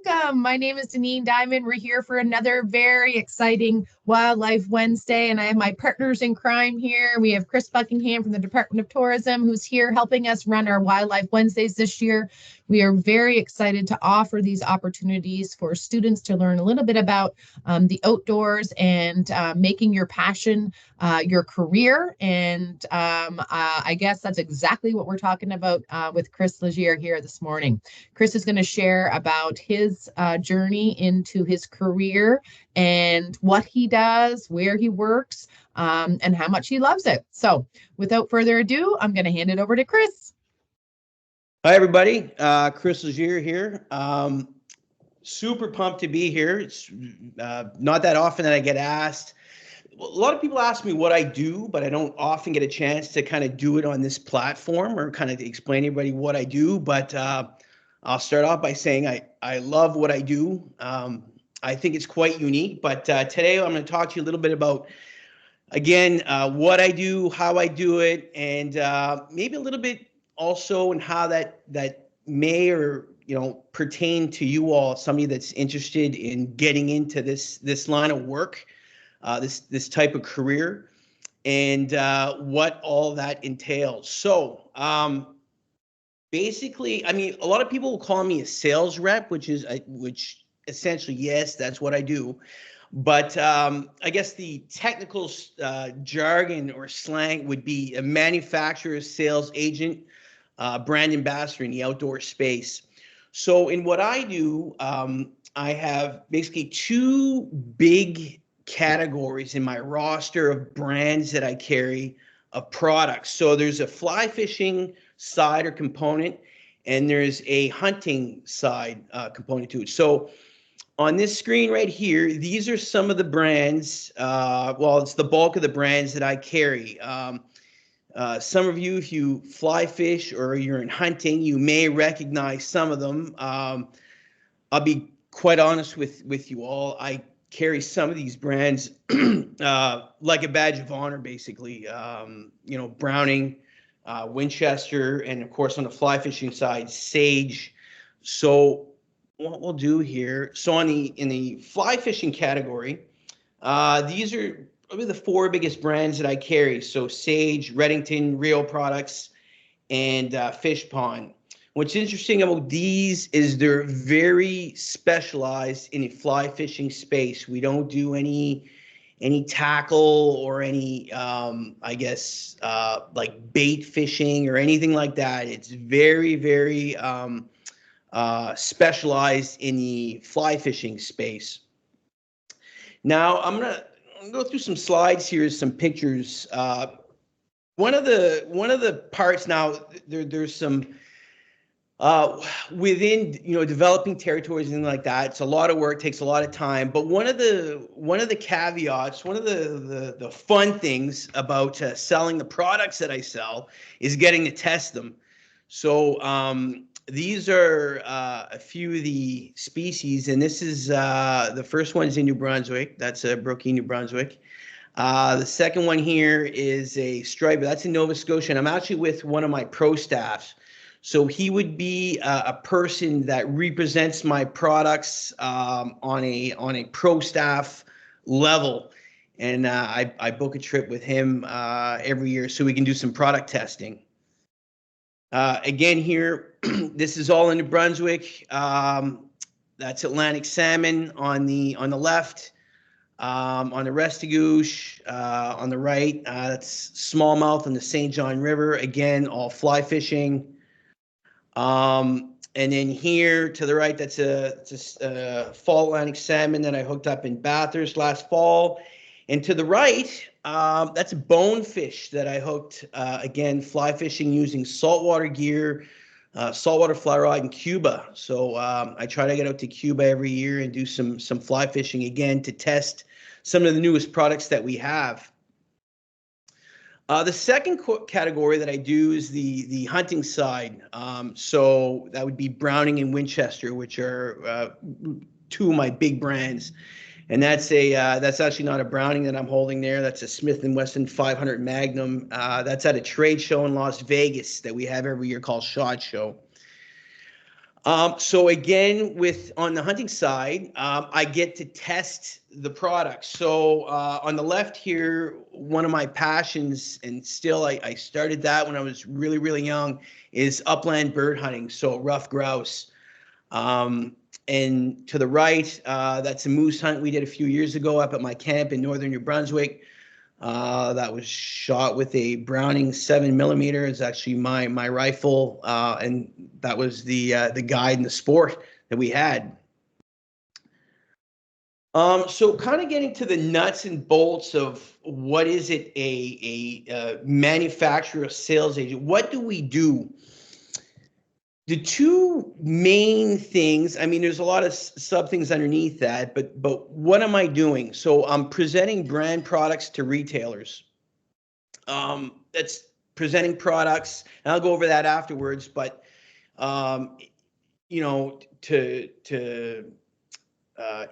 welcome. My name is Deneen Diamond. We're here for another very exciting Wildlife Wednesday, and I have my partners in crime here. We have Chris Buckingham from the Department of Tourism, who's here helping us run our Wildlife Wednesdays this year. We are very excited to offer these opportunities for students to learn a little bit about the outdoors and making your passion your career. And I guess that's exactly what we're talking about with Chris Legier here this morning. Chris is going to share about his journey into his career and what he does, where he works, and how much he loves it. So without further ado, I'm going to hand it over to Chris. Hi, everybody. Chris Legier here. Super pumped to be here. It's not that often that I get asked. A lot of people ask me what I do, but I don't often get a chance to kind of do it on this platform or kind of explain to everybody what I do. But I'll start off by saying I love what I do. I think it's quite unique. But today I'm going to talk to you a little bit about, again, what I do, how I do it, and maybe a little bit also and how that may or pertain to you all, somebody that's interested in getting into this line of work, this type of career, and what all that entails. So basically, I mean, a lot of people will call me a sales rep, which essentially, yes, that's what I do. But I guess the technical jargon or slang would be a manufacturer, sales agent, brand ambassador in the outdoor space. So in what I do, I have basically two big categories in my roster of brands that I carry of products. So there's a fly fishing side or component, and there's a hunting side component to it. So on this screen right here, these are some of the brands. Well, it's the bulk of the brands that I carry. Some of you, if you fly fish or you're in hunting, you may recognize some of them. I'll be quite honest with you all. I carry some of these brands like a badge of honor, basically. Browning, Winchester, and of course on the fly fishing side, Sage. So what we'll do here, so in the fly fishing category, these are probably the four biggest brands that I carry. So Sage, Redington, Rio Products, and Fish Pond. What's interesting about these is they're very specialized in the fly fishing space. We don't do any tackle or any, like bait fishing or anything like that. It's very, very specialized in the fly fishing space. Now I'm gonna go through some slides here, some pictures. One of the parts now, there's some within developing territories and like that. It's a lot of work, takes a lot of time. But one of the caveats, one of the fun things about selling the products that I sell is getting to test them. So these are a few of the species, and this is the first one's in New Brunswick. That's Brookie, New Brunswick. The second one here is a striper. That's in Nova Scotia, and I'm actually with one of my pro staffs. So he would be a person that represents my products on a pro staff level, and I book a trip with him every year so we can do some product testing. Again here, this is all in New Brunswick. That's Atlantic salmon on the left. On the Restigouche, on the right, that's smallmouth in the St. John River. Again, all fly fishing. And then here to the right, that's a fall Atlantic salmon that I hooked up in Bathurst last fall. And to the right, that's a bonefish that I hooked, again, fly fishing using saltwater gear, saltwater fly rod in Cuba. So I try to get out to Cuba every year and do some fly fishing again to test some of the newest products that we have. The second category that I do is the hunting side. So that would be Browning and Winchester, which are two of my big brands. And that's actually not a Browning that I'm holding there. That's a Smith & Wesson 500 Magnum. That's at a trade show in Las Vegas that we have every year called SHOT Show. So again, on the hunting side, I get to test the products. So on the left here, one of my passions, and still I started that when I was really, really young, is upland bird hunting. So rough grouse. And to the right, that's a moose hunt we did a few years ago up at my camp in northern New Brunswick. That was shot with a Browning 7mm. It's actually my rifle, and that was the guide and the sport that we had. So kind of getting to the nuts and bolts of what is it a manufacturer sales agent? What do we do? The two main things, I mean, there's a lot of sub things underneath that, but what am I doing? So I'm presenting brand products to retailers. That's presenting products, and I'll go over that afterwards. But you know,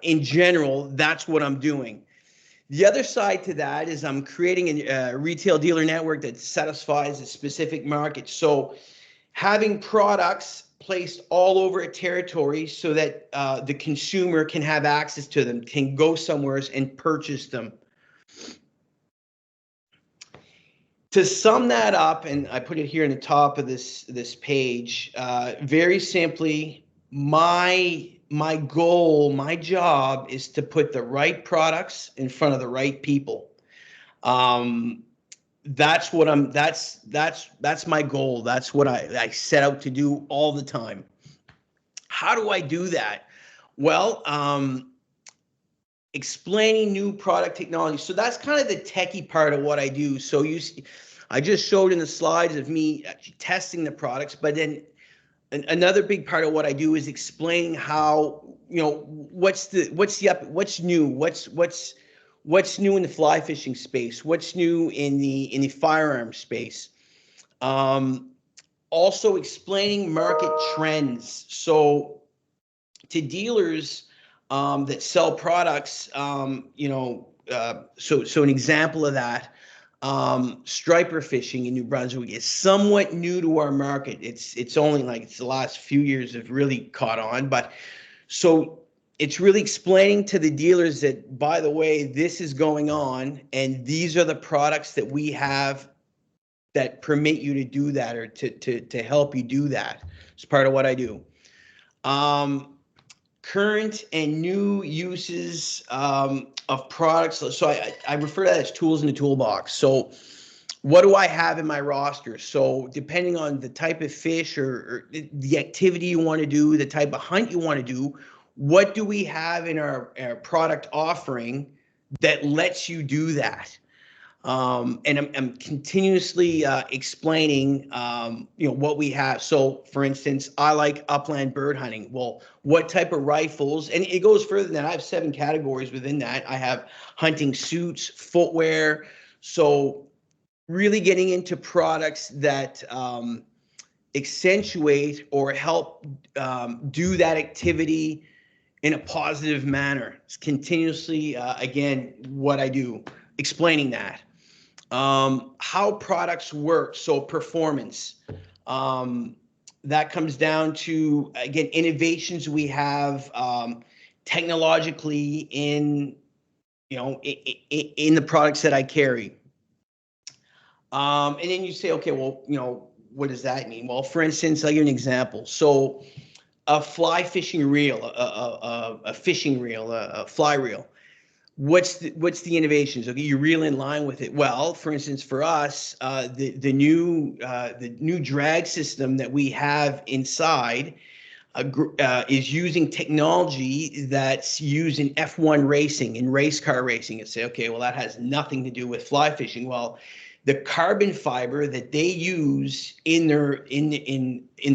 in general, that's what I'm doing. The other side to that is I'm creating a retail dealer network that satisfies a specific market. So having products placed all over a territory so that the consumer can have access to them, can go somewhere and purchase them. To sum that up, and I put it here in the top of this page, very simply, my goal, my job is to put the right products in front of the right people. That's what that's my goal. That's what I set out to do all the time. How do I do that? Well, explaining new product technology. So that's kind of the techie part of what I do. So I just showed in the slides of me actually testing the products, but then another big part of what I do is explaining how, you know, what's new, what's new in the fly fishing space, what's new in the firearm space. Also explaining market trends. So to dealers that sell products, you know, so an example of that, striper fishing in New Brunswick is somewhat new to our market. It's only like it's the last few years have really caught on, but so it's really explaining to the dealers that, by the way, this is going on and these are the products that we have that permit you to do that or to help you do that. It's part of what I do. Current and new uses of products. So I refer to that as tools in the toolbox. So what do I have in my roster? So depending on the type of fish or the activity you want to do, the type of hunt you want to do, what do we have in our product offering that lets you do that? And I'm continuously explaining, you know, what we have. So, for instance, I like upland bird hunting. Well, what type of rifles? And it goes further than that. I have 7 categories within that. I have hunting suits, footwear. So, really getting into products that accentuate or help do that activity in a positive manner. It's continuously, again, what I do, explaining that. How products work, so performance. That comes down to, again, innovations we have technologically in, you know, in the products that I carry. And then you say, okay, well, you know, what does that mean? Well, for instance, I'll give you an example. So a fly fishing reel, a fishing reel, a fly reel. What's the innovations? Okay, you reel in line with it. Well, for instance, for us, the new drag system that we have inside is using technology that's used in F1 racing, in race car racing. And say, okay, well, that has nothing to do with fly fishing. Well, the carbon fiber that they use in their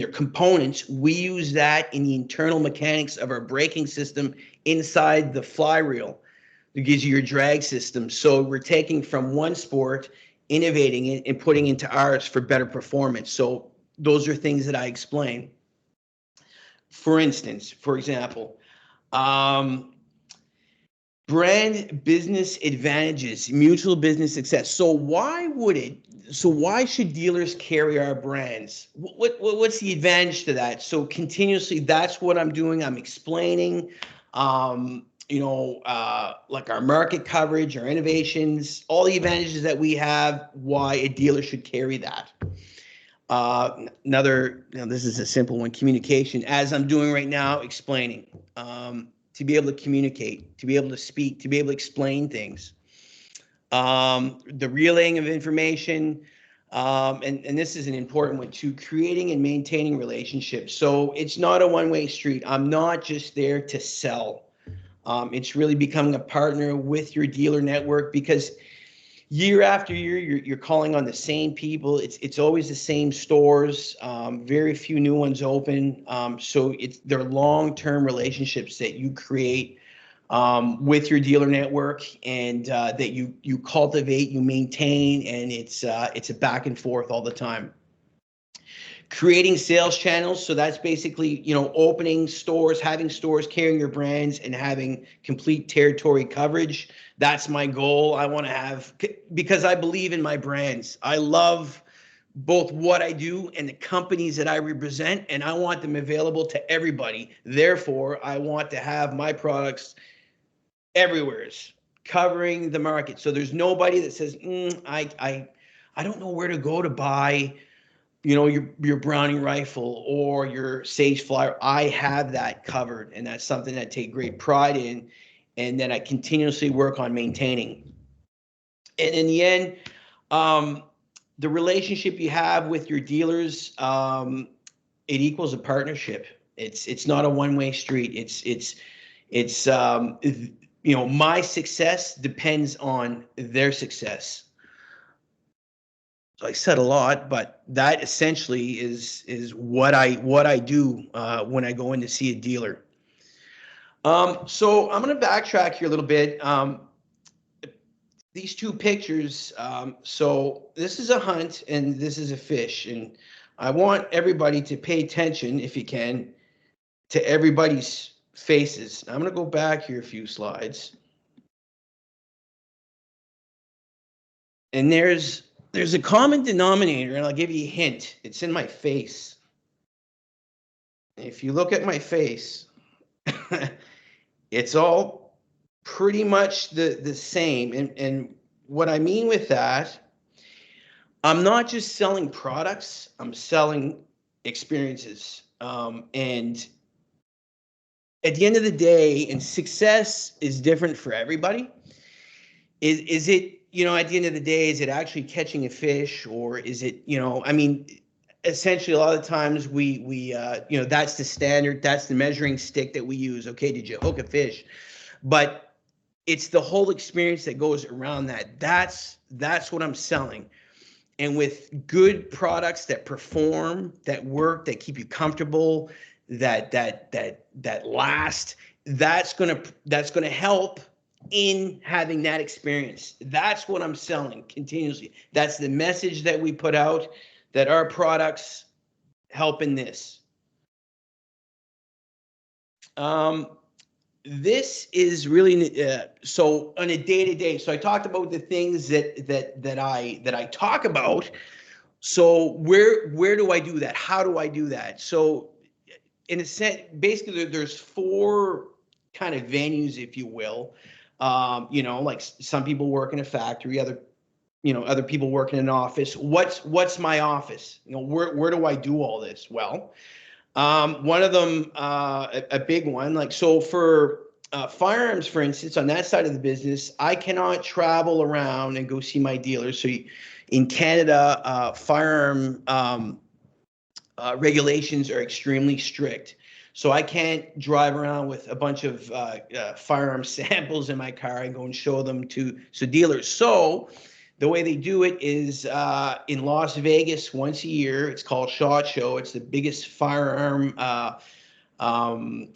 components, we use that in the internal mechanics of our braking system inside the fly reel. It gives you your drag system. So we're taking from one sport, innovating it, and putting into ours for better performance. So those are things that I explain. For instance, for example, Brand business advantages, mutual business success. So why should dealers carry our brands? What's the advantage to that? So continuously, that's what I'm doing. I'm explaining, like our market coverage, our innovations, all the advantages that we have, why a dealer should carry that. This is a simple one, communication, as I'm doing right now, explaining, to be able to communicate, to be able to speak, to be able to explain things, the relaying of information, and this is an important one too, creating and maintaining relationships. So it's not a one-way street. I'm not just there to sell. It's really becoming a partner with your dealer network, because year after year, you're calling on the same people. It's always the same stores. Very few new ones open. So they're long-term relationships that you create with your dealer network, and that you cultivate, you maintain, and it's a back and forth all the time. Creating sales channels, so that's basically, opening stores, having stores carrying your brands, and having complete territory coverage. That's my goal. I want to have, because I believe in my brands. I love both what I do and the companies that I represent, and I want them available to everybody. Therefore, I want to have my products everywhere, covering the market. So there's nobody that says, I don't know where to go to buy your Browning rifle or your Sage Flyer. I have that covered, and that's something that I take great pride in, and that I continuously work on maintaining. And in the end, the relationship you have with your dealers, it equals a partnership. It's not a one-way street. It's my success depends on their success. So I said a lot, but that essentially is what I do when I go in to see a dealer. So I'm going to backtrack here a little bit. These two pictures. So this is a hunt and this is a fish, and I want everybody to pay attention, if you can, to everybody's faces. I'm going to go back here a few slides, and there's a common denominator, and I'll give you a hint. It's in my face. If you look at my face, it's all pretty much the same. And what I mean with that, I'm not just selling products, I'm selling experiences. And at the end of the day, and success is different for everybody. Is it, at the end of the day, is it actually catching a fish, or is it, essentially a lot of times we that's the standard, that's the measuring stick that we use. Okay, did you hook a fish? But it's the whole experience that goes around that. That's what I'm selling. And with good products that perform, that work, that keep you comfortable, that last, that's gonna help in having that experience. That's what I'm selling continuously. That's the message that we put out, that our products help in this. This is really so on a day-to-day. So I talked about the things that I talk about. So where do I do that? How do I do that? So in a sense, basically there's four kind of venues, if you will. Like some people work in a factory, other people work in an office. What's my office? Where do I do all this? Well, one of them, a big one, like, so for firearms, for instance, on that side of the business, I cannot travel around and go see my dealers. So in Canada, firearm regulations are extremely strict. So I can't drive around with a bunch of firearm samples in my car and go and show them to dealers. So the way they do it is in Las Vegas once a year. It's called SHOT Show. It's the biggest firearm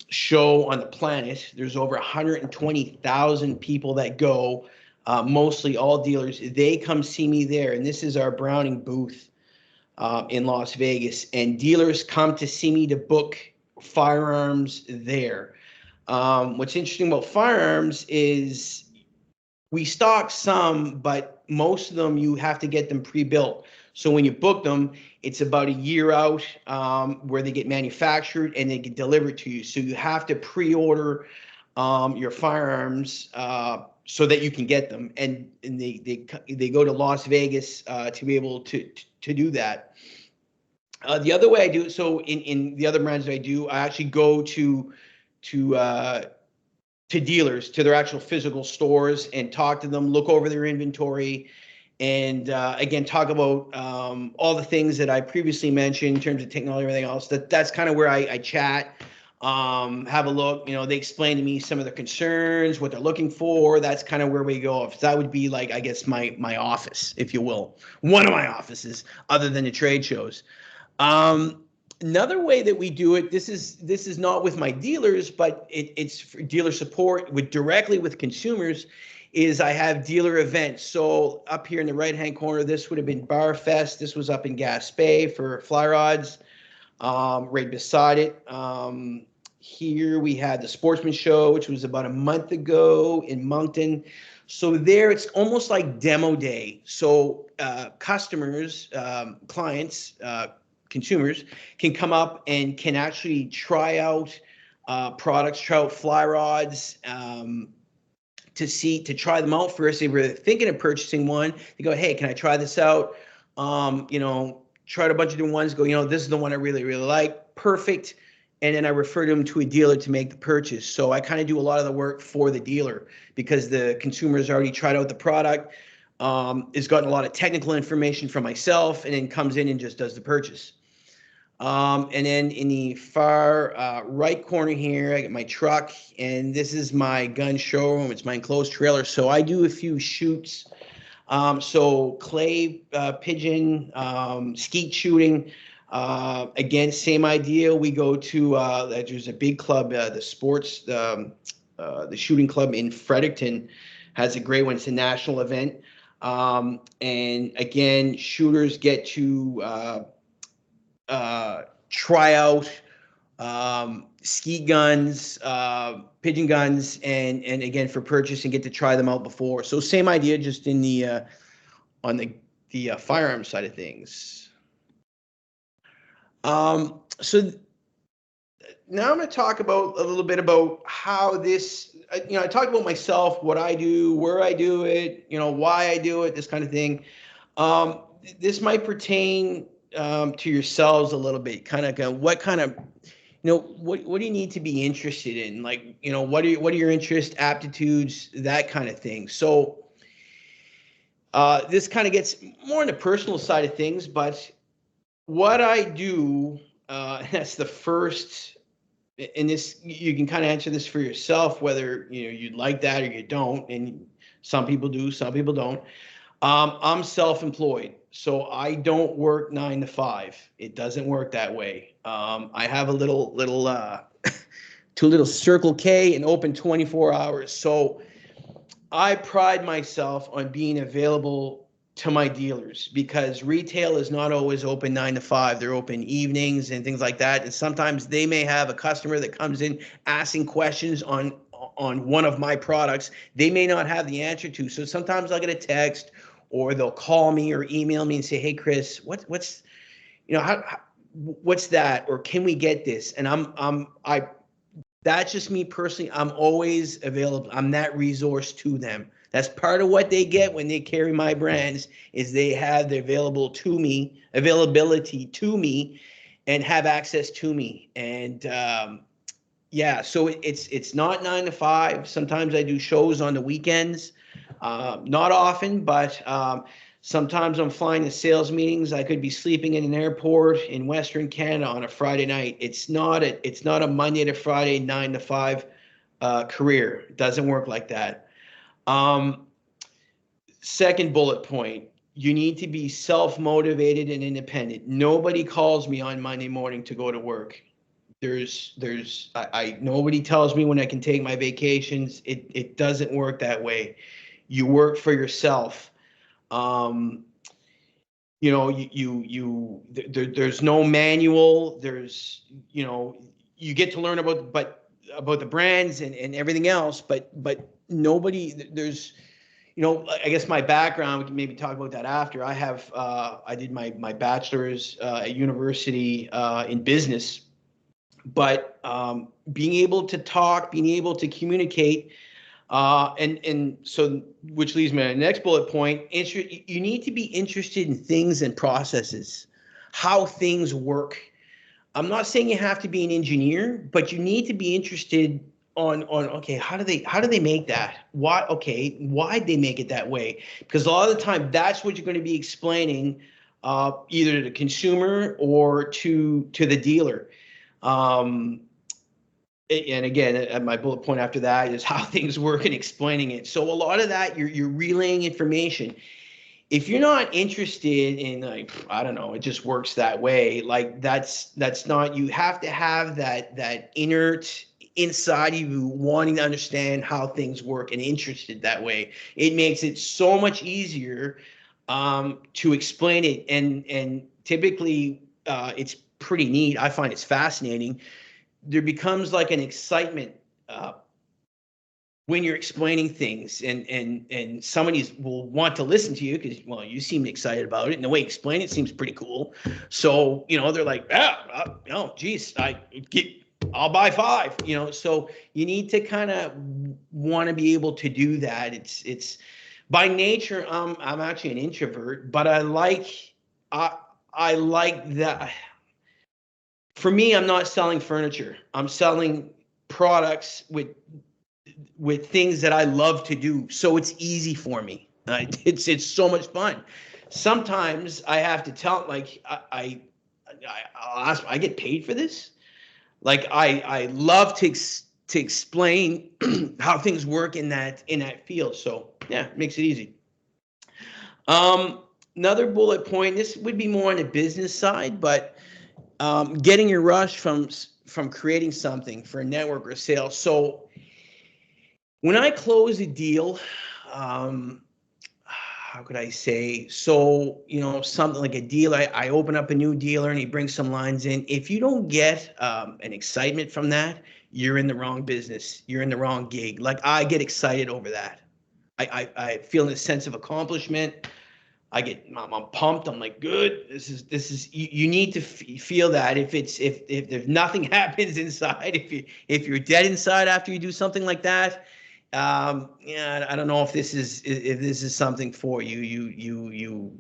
show on the planet. There's over 120,000 people that go, mostly all dealers. They come see me there, and this is our Browning booth in Las Vegas. And dealers come to see me to book firearms there. What's interesting about firearms is we stock some, but most of them you have to get them pre-built. So when you book them, it's about a year out where they get manufactured and they get delivered to you. So you have to pre-order your firearms so that you can get them, and they go to Las Vegas to be able to do that. The other way I do it, so in the other brands that I do, I actually go to dealers, to their actual physical stores, and talk to them, look over their inventory, and again talk about all the things that I previously mentioned in terms of technology and everything else. That's kind of where I chat, have a look. They explain to me some of their concerns, what they're looking for. That's kind of where we go. That would be like, I guess, my office, if you will, one of my offices, other than the trade shows. Another way that we do it, this is not with my dealers, but it's for dealer support directly with consumers, is I have dealer events. So up here in the right-hand corner, this would have been Bar Fest. This was up in Gaspé for fly rods. Right beside it, here we had the Sportsman Show, which was about a month ago in Moncton. So there, it's almost like demo day. So customers, clients, consumers can come up and can actually try out products, try out fly rods, to try them out first. They were thinking of purchasing one. They go, hey, can I try this out? Tried a bunch of different ones. Go, this is the one I really, really like. Perfect. And then I refer them to a dealer to make the purchase. So I kind of do a lot of the work for the dealer because the consumer has already tried out the product, has gotten a lot of technical information from myself, and then comes in and just does the purchase. And then in the far right corner here, I got my truck, and this is my gun showroom. It's my enclosed trailer. So I do a few shoots. So clay pigeon, skeet shooting. Again, same idea. We go to there's a big club, the shooting club in Fredericton has a great one. It's a national event. And again, shooters get to try out skeet guns, pigeon guns, and again for purchase, and get to try them out before. So same idea, just in the on the firearm side of things. So now I'm going to talk about a little bit about how this. I talked about myself, what I do, where I do it, why I do it, this kind of thing. This might pertain to yourselves a little bit. Kind of what kind of, what do you need to be interested in? Like, what are your interests, aptitudes, that kind of thing. So this kind of gets more on the personal side of things, but what I do, that's the first. And this, you can kind of answer this for yourself, whether you'd like that or you don't. And some people do, some people don't. I'm self-employed, so I don't work 9 to 5. It doesn't work that way. I have a little two little Circle K and open 24 hours. So I pride myself on being available to my dealers, because retail is not always open 9 to 5. They're open evenings and things like that. And sometimes they may have a customer that comes in asking questions on one of my products they may not have the answer to. So sometimes I'll get a text, or they'll call me or email me and say, hey, Chris, what's that? Or can we get this? And that's just me personally. I'm always available. I'm that resource to them. That's part of what they get when they carry my brands, is they have the availability to me, and have access to me. And so it's not 9 to 5. Sometimes I do shows on the weekends, not often, but sometimes I'm flying to sales meetings. I could be sleeping in an airport in Western Canada on a Friday night. It's not a Monday to Friday 9 to 5 career. It doesn't work like that. Second bullet point, you need to be self-motivated and independent. Nobody calls me on Monday morning to go to work. Nobody tells me when I can take my vacations. It doesn't work that way. You work for yourself. There's no manual. You get to learn about, but about the brands and everything else, but nobody, there's, I guess my background, we can maybe talk about that after. I did my bachelor's at university in business, but being able to talk, being able to communicate, and so, which leads me to the next bullet point. You need to be interested in things and processes, how things work. I'm not saying you have to be an engineer, but you need to be interested on okay, how do they make that? Why'd they make it that way? Because a lot of the time, that's what you're going to be explaining, either to the consumer or to the dealer. And again, my bullet point after that is how things work and explaining it. So a lot of that, you're relaying information. If you're not interested in, like, I don't know, it just works that way, like that's not, you have to have that inert inside of you wanting to understand how things work and interested that way. It makes it so much easier to explain it, and typically it's pretty neat. I find it's fascinating. There becomes like an excitement when you're explaining things, and somebody will want to listen to you because, well, you seem excited about it, and the way you explain it seems pretty cool. So they're like, geez, I'll buy 5. So you need to kind of want to be able to do that. It's by nature, I'm actually an introvert, but I like that. For me, I'm not selling furniture. I'm selling products with things that I love to do. So it's easy for me. It's so much fun. Sometimes I have to tell, like, I'll ask, I get paid for this? Like, I love to explain how things work in that field. So yeah, it makes it easy. Another bullet point, this would be more on the business side, but getting your rush from creating something for a network or a sale. So when I close a deal, how could I say? So, something like a deal, I open up a new dealer and he brings some lines in. If you don't get an excitement from that, you're in the wrong business. You're in the wrong gig. Like, I get excited over that. I feel a sense of accomplishment. I'm pumped. I'm like, good. This is you need to feel that. If nothing happens inside, if you're dead inside after you do something like that, yeah, I don't know if this is something for you.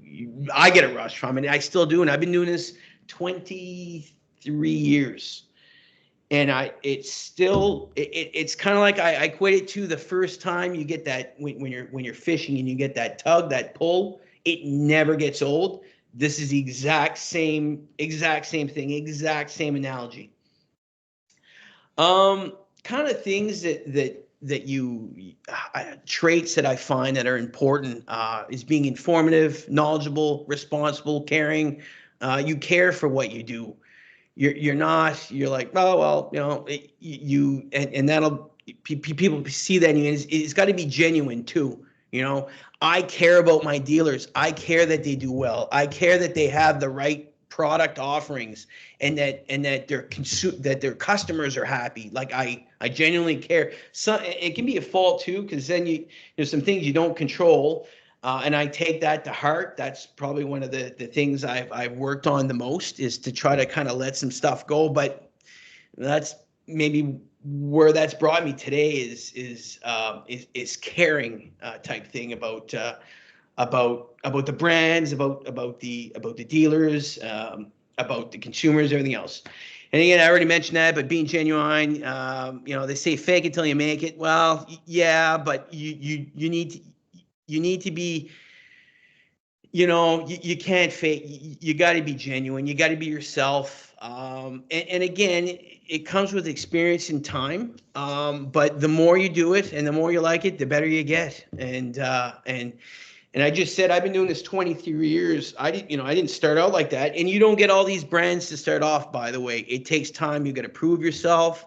I get a rush from it. I still do, and I've been doing this 23 years. And it's kind of like I equate it to the first time you get that when you're fishing and you get that tug, that pull. It never gets old. This is the exact same thing, exact same analogy. Kind of things that you traits that I find that are important is being informative, knowledgeable, responsible, caring. You care for what you do. You're like, oh, well, and that'll, people see that in you. It's got to be genuine too. I care about my dealers. I care that they do well. I care that they have the right product offerings, and that their customers are happy. Like, I genuinely care. So it can be a fault too, because then there's some things you don't control. And I take that to heart. That's probably one of the things I've worked on the most, is to try to kind of let some stuff go. But that's maybe where that's brought me today is caring type thing about the brands, about the dealers, about the consumers, everything else. And again, I already mentioned that, but being genuine, they say fake it till you make it. Well, yeah, but you need to be, you can't fake. You got to be genuine. You got to be yourself. And again, it comes with experience and time. But the more you do it and the more you like it, the better you get. And I just said, I've been doing this 23 years. I didn't start out like that. And you don't get all these brands to start off, by the way. It takes time. You got to prove yourself.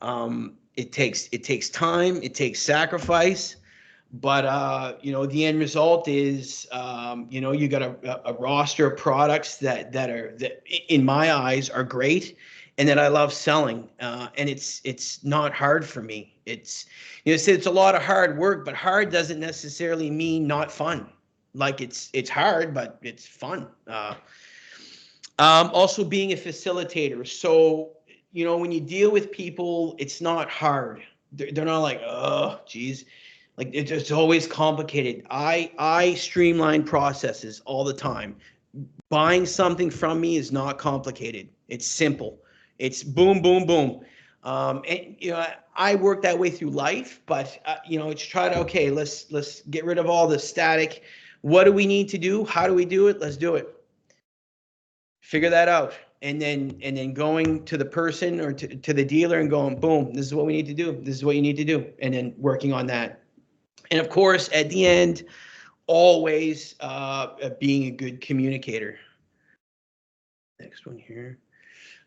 It takes time. It takes sacrifice. But the end result is, you got a roster of products that in my eyes are great, and that I love selling. And it's not hard for me. It's, it's a lot of hard work, but hard doesn't necessarily mean not fun. Like it's hard, but it's fun. Also being a facilitator. So, when you deal with people, it's not hard. They're not like, oh, geez. Like it's always complicated. I streamline processes all the time. Buying something from me is not complicated. It's simple. It's boom, boom, boom. And I work that way through life, but it's try to, okay, let's get rid of all the static. What do we need to do? How do we do it? Let's do it. Figure that out. And then going to the person or to the dealer and going, boom, this is what we need to do. This is what you need to do. And then working on that. And of course, at the end, always being a good communicator. Next one here.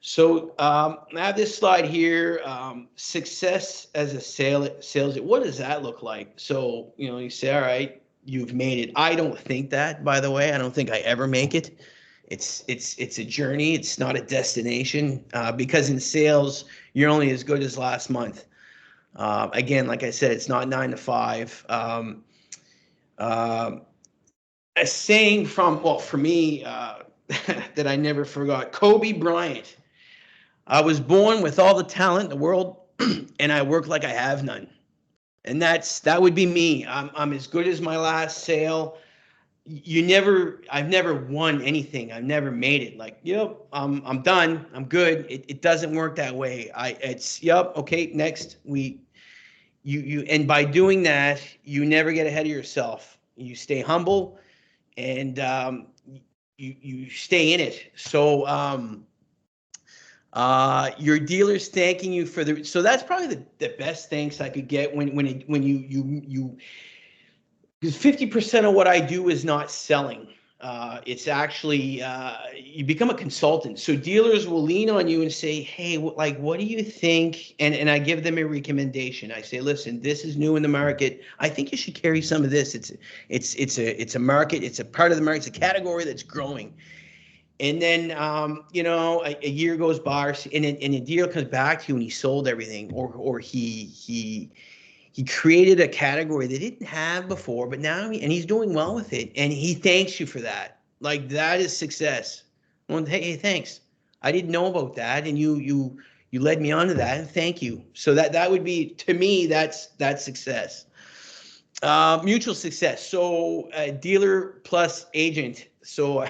So I have this slide here, success as a sales. What does that look like? So, you say, all right, you've made it. I don't think that, by the way. I don't think I ever make it. It's a journey. It's not a destination, because in sales, you're only as good as last month. Again, like I said, it's not 9 to 5. A saying for me, that I never forgot, Kobe Bryant. I was born with all the talent in the world, and I work like I have none. And that would be me. I'm as good as my last sale. I've never won anything. I've never made it. Like, yep, I'm done. I'm good. It doesn't work that way. Yep, okay, next. And by doing that, you never get ahead of yourself. You stay humble, and you stay in it. So your dealer's thanking you so that's probably the best thanks I could get when you because 50% of what I do is not selling. It's actually, you become a consultant. So dealers will lean on you and say, hey, what do you think? And I give them a recommendation. I say, listen, this is new in the market. I think you should carry some of this. It's a market. It's a part of the market. It's a category that's growing. And then, a year goes by, and a dealer comes back to you and he sold everything, or he created a category they didn't have before, but now and he's doing well with it, and he thanks you for that. Like, that is success. Well, hey, thanks. I didn't know about that, and you led me onto that, and thank you. So that would be, to me, that's success. Mutual success. So dealer plus agent. So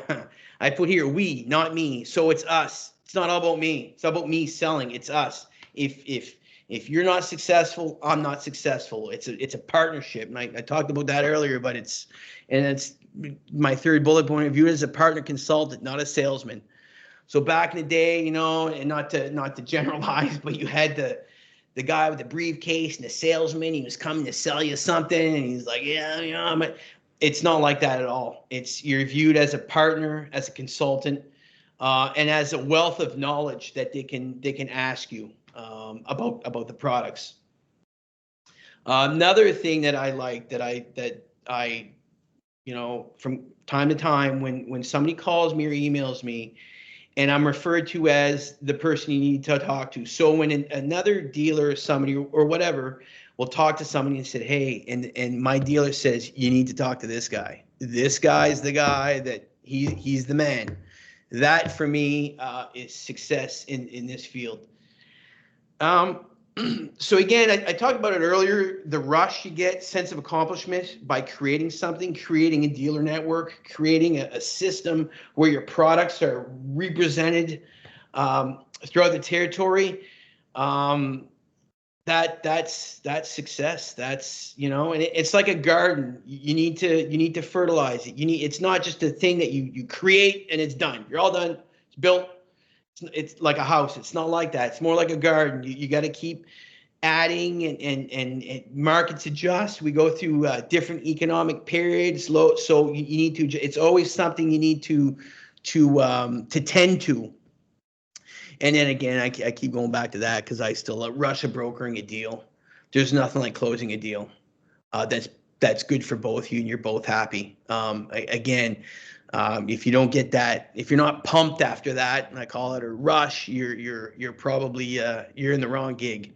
I put here we, not me. So it's us. It's not all about me. It's all about me selling. It's us. If you're not successful, I'm not successful. It's a partnership, and I talked about that earlier. But it's my third bullet point of view as a partner consultant, not a salesman. So back in the day, and not to generalize, but you had the guy with the briefcase and the salesman. He was coming to sell you something, and he's like, yeah, it's not like that at all. You're viewed as a partner, as a consultant, and as a wealth of knowledge that they can ask you about the products. Another thing that I like that I from time to time when somebody calls me or emails me, and I'm referred to as the person you need to talk to. So when another dealer, somebody or whatever, will talk to somebody and said, hey, and my dealer says, you need to talk to this guy. This guy's the guy that he's the man. That for me is success in this field. So again, I talked about it earlier, the rush you get, sense of accomplishment by creating something, creating a dealer network, creating a system where your products are represented throughout the territory. That's success. That's, and it's like a garden. You need to fertilize it. It's not just a thing that you create and it's done. You're all done. It's built. It's like a house. It's not like that. It's more like a garden. You got to keep adding and markets adjust. We go through different economic periods. So you need to. It's always something you need to tend to. And then again, I keep going back to that because I still rush a brokering a deal. There's nothing like closing a deal. That's good for both you and you're both happy. Again. If you don't get that, if you're not pumped after that, and I call it a rush, you're probably you're in the wrong gig.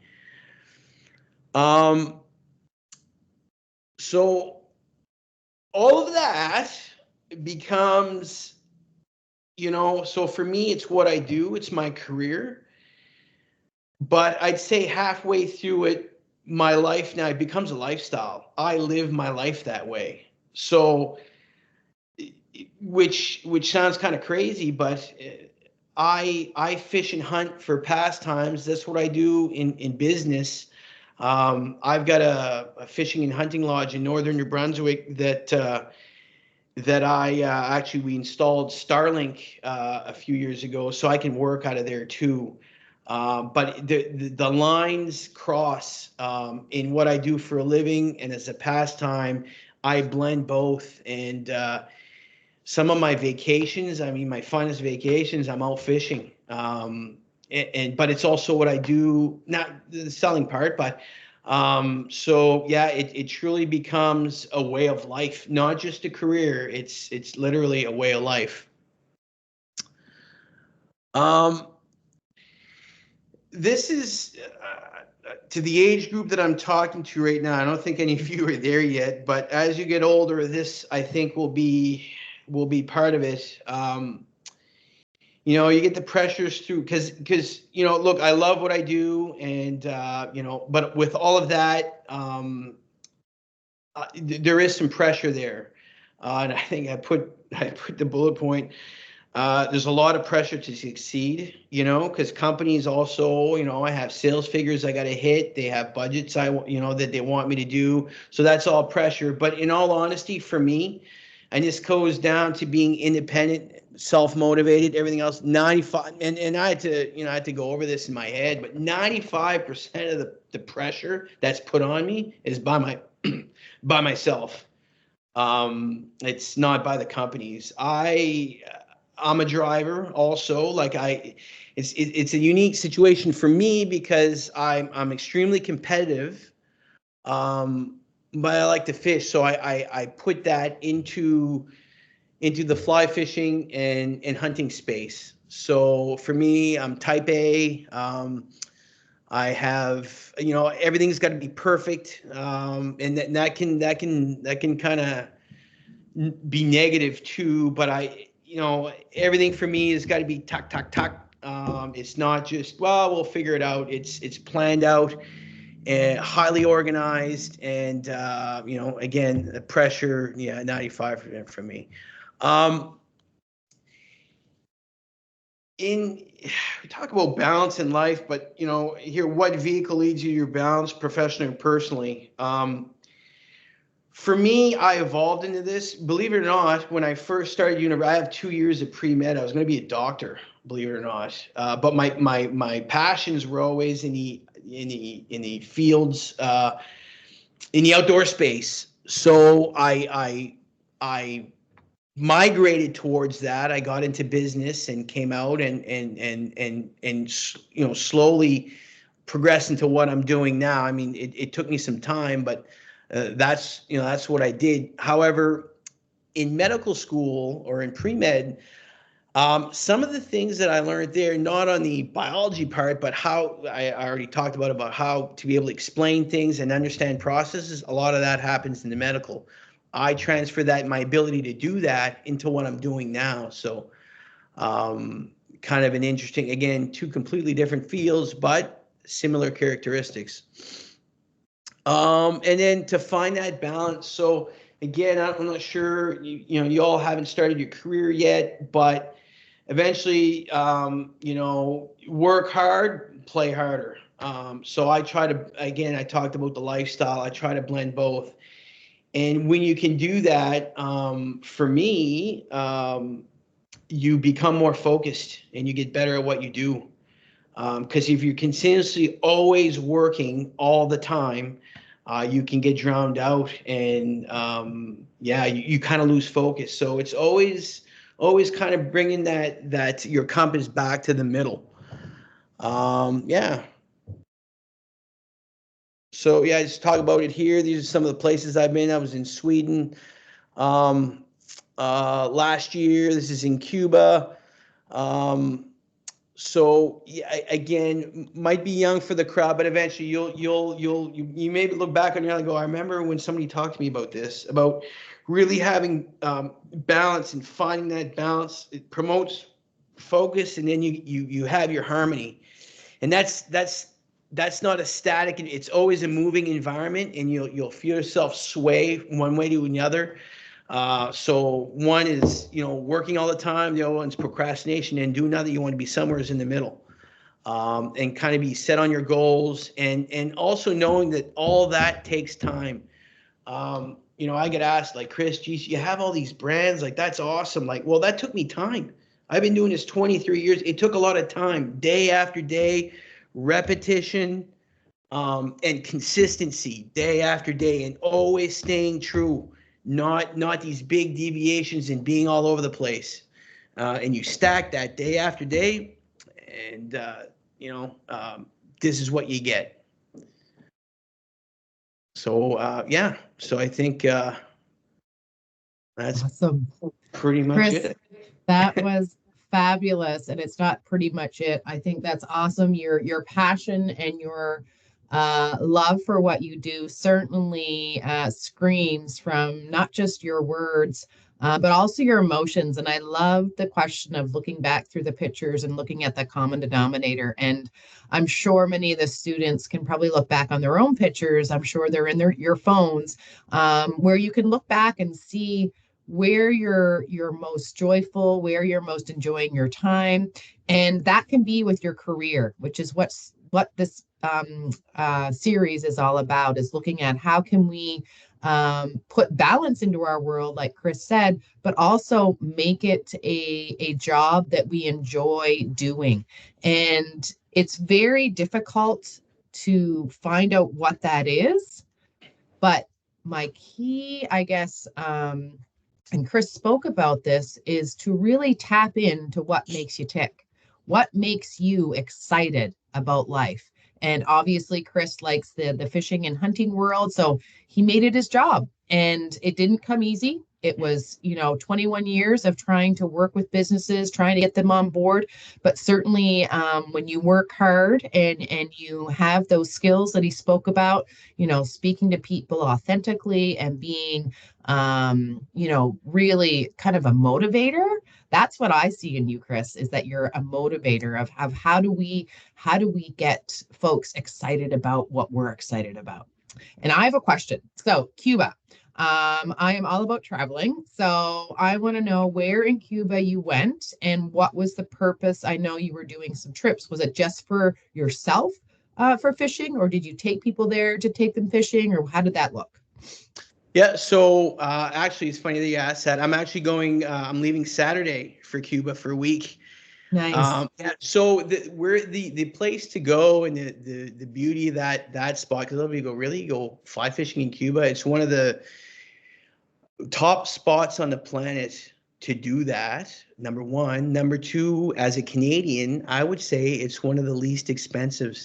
So all of that becomes, so for me, it's what I do. It's my career. But I'd say halfway through it, my life now, it becomes a lifestyle. I live my life that way. So, which sounds kind of crazy, but I fish and hunt for pastimes. That's what I do in business. I've got a fishing and hunting lodge in northern New Brunswick that I actually we installed Starlink a few years ago, so I can work out of there too. But the lines cross in what I do for a living and as a pastime. I blend both, and some of my vacations, I mean, my funnest vacations, I'm out fishing. But it's also what I do, not the selling part, but so yeah, it truly becomes a way of life, not just a career. It's literally a way of life. Um, this is to the age group that I'm talking to right now. I don't think any of you are there yet, but as you get older, this I think will be part of it. You get the pressures through because look, I love what I do, and but with all of that, there is some pressure there, and I think I put the bullet point. There's a lot of pressure to succeed, because companies also, I have sales figures I got to hit. They have budgets that they want me to do. So that's all pressure. But in all honesty, for me, and this goes down to being independent, self-motivated, everything else, 95, and I had to go over this in my head, but 95% of the pressure that's put on me is by myself. It's not by the companies. I'm a driver also. Like it's a unique situation for me because I'm extremely competitive. But I like to fish, so I put that into the fly fishing and hunting space. So for me, I'm type A. I have, everything's got to be perfect, and that can kind of be negative too. But everything for me has got to be tuck tuck tuck. It's not just, well, we'll figure it out. It's planned out and highly organized, and again, the pressure, yeah, 95% for me. Um, in we talk about balance in life, but here, what vehicle leads you to your balance, professionally and personally? For me, I evolved into this. Believe it or not, when I first started university, I have 2 years of pre-med. I was going to be a doctor, believe it or not. But my passions were always in the fields, in the outdoor space. So I migrated towards that. I got into business and came out and slowly progressed into what I'm doing now. I mean, it took me some time, but that's what I did. However, in medical school or in pre-med, some of the things that I learned there, not on the biology part, but how I already talked about how to be able to explain things and understand processes. A lot of that happens in the medical. I transfer that, my ability to do that, into what I'm doing now. So, kind of an interesting, again, two completely different fields, but similar characteristics. And then to find that balance. So again, I'm not sure, you all haven't started your career yet, but eventually, work hard, play harder. So I try to, again, I talked about the lifestyle. I try to blend both. And when you can do that, for me, you become more focused and you get better at what you do. Because if you're continuously always working all the time, you can get drowned out, and you kind of lose focus. So it's always kind of bringing that your compass back to the middle. Yeah. So yeah, just talk about it here. These are some of the places I've been. I was in Sweden. Um, last year. This is in Cuba. Um, so yeah, again, might be young for the crowd, but eventually you maybe look back on your life and go, I remember when somebody talked to me about this, about really having balance and finding that balance. It promotes focus, and then you have your harmony, and that's not a static. It's always a moving environment, and you'll feel yourself sway one way to another. So one is, working all the time. The other one's procrastination, and do another. You want to be somewhere in the middle, and kind of be set on your goals, and also knowing that all that takes time. I get asked like, Chris, geez, you have all these brands, like that's awesome. Like, well, that took me time. I've been doing this 23 years. It took a lot of time, day after day, repetition, and consistency, day after day, and always staying true. Not these big deviations and being all over the place. And you stack that day after day, and this is what you get. So yeah, so I think that's Awesome. pretty much Chris, it. that was fabulous. And it's not pretty much it. I think that's awesome. Your passion and your love for what you do certainly screams from not just your words, but also your emotions. And I love the question of looking back through the pictures and looking at the common denominator. And I'm sure many of the students can probably look back on their own pictures. I'm sure they're in your phones, where you can look back and see where you're most joyful, where you're most enjoying your time. And that can be with your career, which is what this series is all about, is looking at how can we put balance into our world, like Chris said, but also make it a job that we enjoy doing. And it's very difficult to find out what that is. But my key, I guess, and Chris spoke about this, is to really tap into what makes you tick, what makes you excited about life. And obviously, Chris likes the fishing and hunting world, so he made it his job, and it didn't come easy. It was, 21 years of trying to work with businesses, trying to get them on board. But certainly, when you work hard and you have those skills that he spoke about, speaking to people authentically and being really kind of a motivator. That's what I see in you, Chris, is that you're a motivator of how do we get folks excited about what we're excited about. And I have a question. So Cuba, I am all about traveling. So I want to know where in Cuba you went and what was the purpose. I know you were doing some trips. Was it just for yourself, for fishing, or did you take people there to take them fishing, or how did that look? Yeah, so actually, it's funny that you asked that. I'm actually going. I'm leaving Saturday for Cuba for a week. Nice. Yeah, so the place to go, and the beauty of that spot, because a lot of people go, really, you go fly fishing in Cuba? It's one of the top spots on the planet to do that. Number one. Number two, as a Canadian, I would say it's one of the least expensive,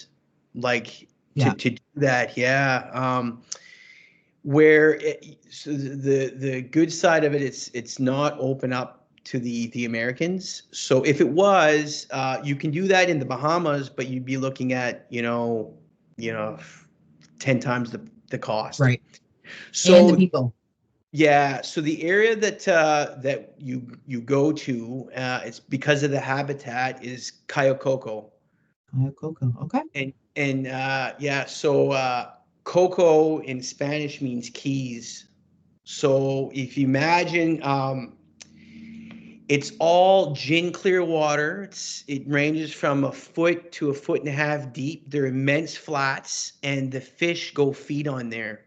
like Yeah. to do that. Yeah. Where so the good side of it, it's not open up to the Americans. So if it was, you can do that in the Bahamas, but you'd be looking at 10 times the cost. Right. And the So people. yeah, so the area that you go to, it's because of the habitat, is Cayo. Cocoa. Okay. And yeah, so coco in Spanish means keys. So if you imagine, it's all gin clear water. It ranges from a foot to a foot and a half deep. They're immense flats, and the fish go feed on there.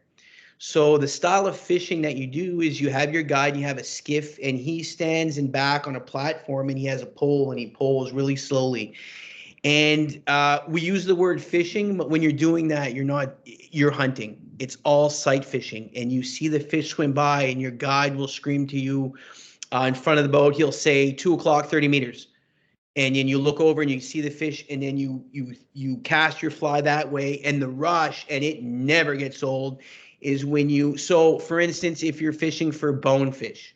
So the style of fishing that you do is you have your guide, you have a skiff, and he stands in back on a platform, and he has a pole, and he pulls really slowly. And we use the word fishing, but when you're doing that, you're hunting. It's all sight fishing, and you see the fish swim by, and your guide will scream to you in front of the boat. He'll say 2 o'clock, 30 meters. And then you look over and you see the fish, and then you cast your fly that way. And the rush, and it never gets old, is when so for instance, if you're fishing for bonefish,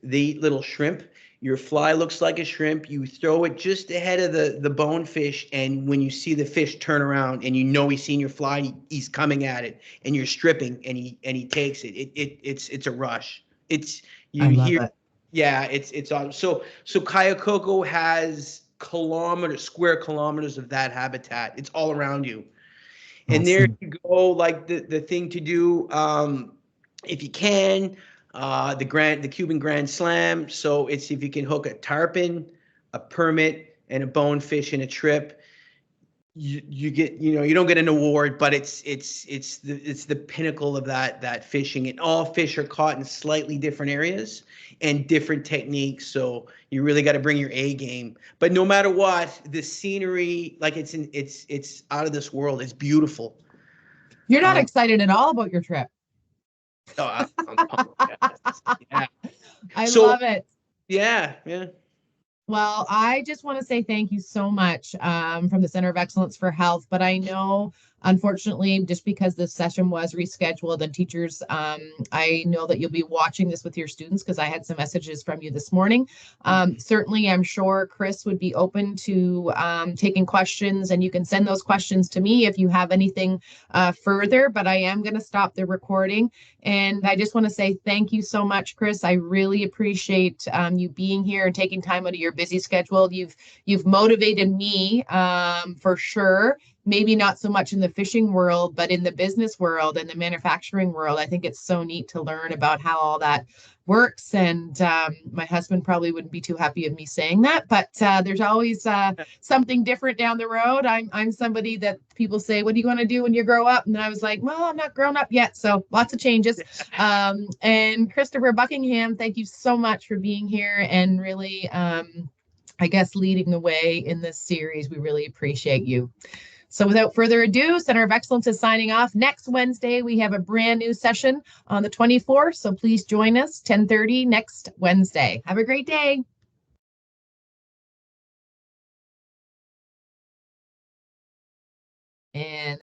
They eat little shrimp. Your fly looks like a shrimp. You throw it just ahead of the bonefish, and when you see the fish turn around and you know he's seen your fly, he's coming at it, and you're stripping, and he takes it. It's a rush. It's I you love hear, it. yeah, it's awesome. So Kayakoko has square kilometers of that habitat. It's all around you. And there Awesome. you go, like the thing to do, if you can, the Cuban Grand Slam. So it's if you can hook a tarpon, a permit, and a bonefish in a trip, you get, you don't get an award, but it's the pinnacle of that fishing. And all fish are caught in slightly different areas and different techniques. So you really got to bring your A game. But no matter what, the scenery, like it's out of this world. It's beautiful. You're not Um, excited at all about your trip. oh, I'm pumped. Yeah. I So love it. yeah, yeah. Well, I just want to say thank you so much from the Center of Excellence for Health. But I know, unfortunately, just because this session was rescheduled and teachers, I know that you'll be watching this with your students because I had some messages from you this morning. Certainly, I'm sure Chris would be open to taking questions, and you can send those questions to me if you have anything further. But I am going to stop the recording. And I just want to say thank you so much, Chris. I really appreciate you being here and taking time out of your busy schedule. You've motivated me for sure. Maybe not so much in the fishing world, but in the business world and the manufacturing world. I think it's so neat to learn about how all that works. And my husband probably wouldn't be too happy of me saying that, but there's always something different down the road. I'm somebody that people say, "What do you want to do when you grow up?" And I was like, "Well, I'm not grown up yet, so lots of changes." And Christopher Buckingham, thank you so much for being here and really, I guess, leading the way in this series. We really appreciate you. So without further ado, Center of Excellence is signing off. Next Wednesday, we have a brand new session on the 24th. So please join us 10:30 next Wednesday. Have a great day. And